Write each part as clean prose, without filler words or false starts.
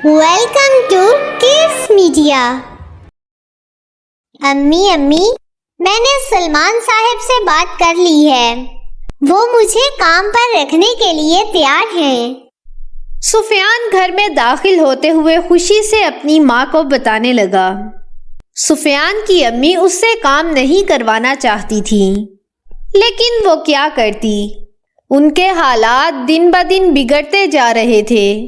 Welcome to kids media. امی میں نے سلمان صاحب سے بات کر لی ہے، وہ مجھے کام پر رکھنے کے لیے تیار ہیں۔ سفیان گھر میں داخل ہوتے ہوئے خوشی سے اپنی ماں کو بتانے لگا۔ سفیان کی امی اس سے کام نہیں کروانا چاہتی تھیں، لیکن وہ کیا کرتی؟ ان کے حالات دن بدن بگڑتے جا رہے تھے۔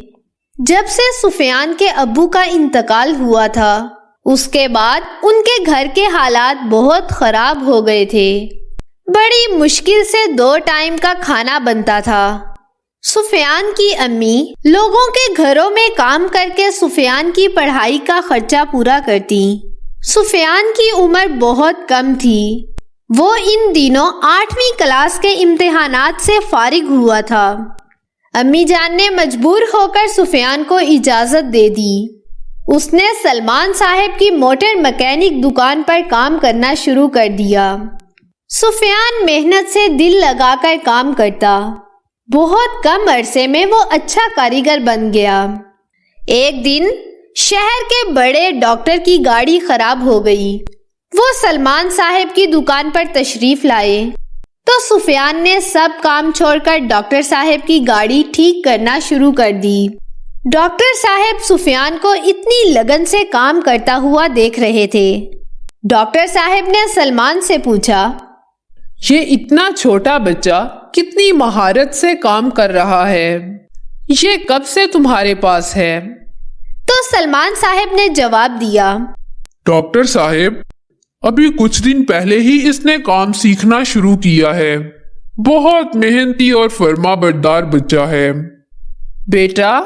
جب سے سفیان کے ابو کا انتقال ہوا تھا، اس کے بعد ان کے گھر کے حالات بہت خراب ہو گئے تھے۔ بڑی مشکل سے 2 ٹائم کا کھانا بنتا تھا۔ سفیان کی امی لوگوں کے گھروں میں کام کر کے سفیان کی پڑھائی کا خرچہ پورا کرتی۔ سفیان کی عمر بہت کم تھی، وہ ان دنوں 8ویں کلاس کے امتحانات سے فارغ ہوا تھا۔ امی جان نے مجبور ہو کر سفیان کو اجازت دے دی۔ اس نے سلمان صاحب کی موٹر مکینک دکان پر کام کرنا شروع کر دیا۔ سفیان محنت سے دل لگا کر کام کرتا۔ بہت کم عرصے میں وہ اچھا کاریگر بن گیا۔ ایک دن شہر کے بڑے ڈاکٹر کی گاڑی خراب ہو گئی۔ وہ سلمان صاحب کی دکان پر تشریف لائے تو سفیان نے سب کام چھوڑ کر ڈاکٹر صاحب کی گاڑی ٹھیک کرنا شروع کر دی۔ ڈاکٹر صاحب سفیان کو اتنی لگن سے کام کرتا ہوا دیکھ رہے تھے۔ ڈاکٹر صاحب نے سلمان سے پوچھا، یہ اتنا چھوٹا بچہ کتنی مہارت سے کام کر رہا ہے، یہ کب سے تمہارے پاس ہے؟ تو سلمان صاحب نے جواب دیا، ڈاکٹر صاحب، ابھی کچھ دن پہلے ہی اس نے کام سیکھنا شروع کیا ہے، بہت محنتی اور فرما بردار بچہ ہے۔ بیٹا،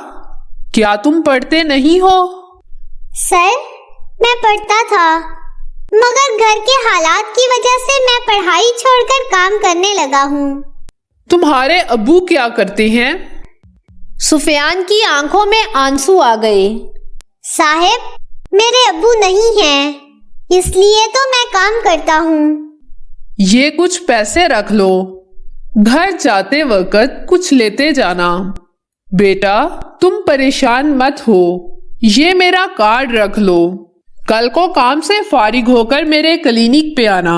کیا تم پڑھتے نہیں ہو؟ سر، میں پڑھتا تھا، مگر گھر کے حالات کی وجہ سے میں پڑھائی چھوڑ کر کام کرنے لگا ہوں۔ تمہارے ابو کیا کرتے ہیں؟ سفیان کی آنکھوں میں آنسو آ گئے۔ صاحب، میرے ابو نہیں ہیں، اس لیے تو میں کام کرتا ہوں۔ یہ کچھ پیسے رکھ لو، گھر جاتے وقت کچھ لیتے جانا۔ بیٹا، تم پریشان مت ہو، یہ میرا کارڈ رکھ لو، کل کو کام سے فارغ ہو کر میرے کلینک پہ آنا،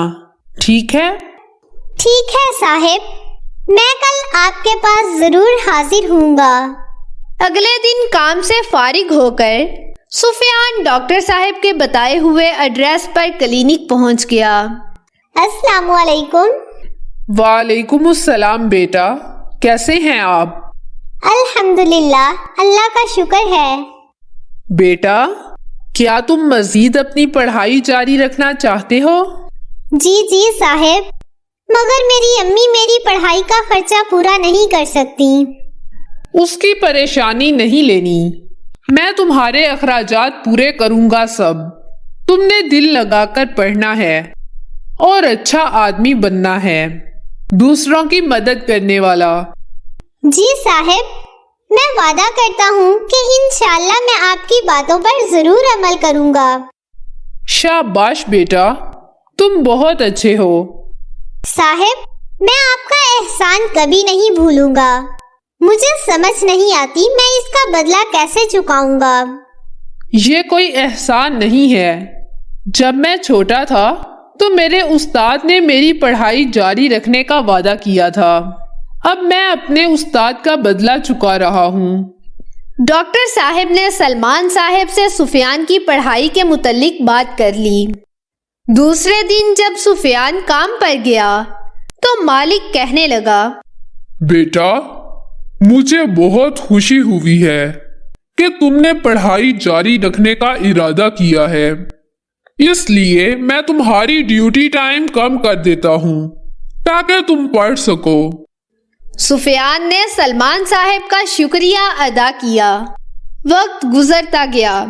ٹھیک ہے؟ ٹھیک ہے صاحب، میں کل آپ کے پاس ضرور حاضر ہوں گا۔ اگلے دن کام سے فارغ ہو کر سفیان ڈاکٹر صاحب کے بتائے ہوئے ایڈریس پر کلینک پہنچ گیا۔ السلام علیکم۔ وعلیکم السلام بیٹا، کیسے ہیں آپ؟ الحمدللہ، اللہ کا شکر ہے۔ بیٹا، کیا تم مزید اپنی پڑھائی جاری رکھنا چاہتے ہو؟ جی صاحب، مگر میری امی میری پڑھائی کا خرچہ پورا نہیں کر سکتی۔ اس کی پریشانی نہیں لینی، میں تمہارے اخراجات پورے کروں گا سب۔ تم نے دل لگا کر پڑھنا ہے اور اچھا آدمی بننا ہے، دوسروں کی مدد کرنے والا۔ جی صاحب، میں وعدہ کرتا ہوں کہ انشاءاللہ میں آپ کی باتوں پر ضرور عمل کروں گا۔ شاباش بیٹا، تم بہت اچھے ہو۔ صاحب، میں آپ کا احسان کبھی نہیں بھولوں گا، مجھے سمجھ نہیں آتی میں اس کا بدلہ کیسے چکاؤں گا۔ یہ کوئی احسان نہیں ہے، جب میں چھوٹا تھا تو میرے استاد نے میری پڑھائی جاری رکھنے کا وعدہ کیا تھا، اب میں اپنے استاد کا بدلہ چکا رہا ہوں۔ ڈاکٹر صاحب نے سلمان صاحب سے سفیان کی پڑھائی کے متعلق بات کر لی۔ دوسرے دن جب سفیان کام پر گیا تو مالک کہنے لگا، بیٹا، مجھے بہت خوشی ہوئی ہے کہ تم نے پڑھائی جاری رکھنے کا ارادہ کیا ہے، اس لیے میں تمہاری ڈیوٹی ٹائم کم کر دیتا ہوں تاکہ تم پڑھ سکو۔ سفیان نے سلمان صاحب کا شکریہ ادا کیا۔ وقت گزرتا گیا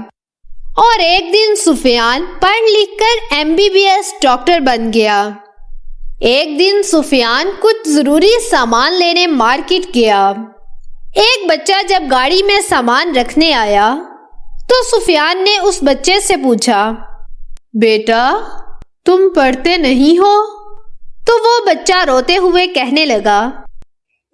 اور ایک دن سفیان پڑھ لکھ کر MBBS ڈاکٹر بن گیا۔ ایک دن سفیان کچھ ضروری سامان لینے مارکیٹ گیا۔ ایک بچہ جب گاڑی میں سامان رکھنے آیا تو سفیان نے اس بچے سے پوچھا، بیٹا، تم پڑھتے نہیں ہو؟ تو وہ بچہ روتے ہوئے کہنے لگا،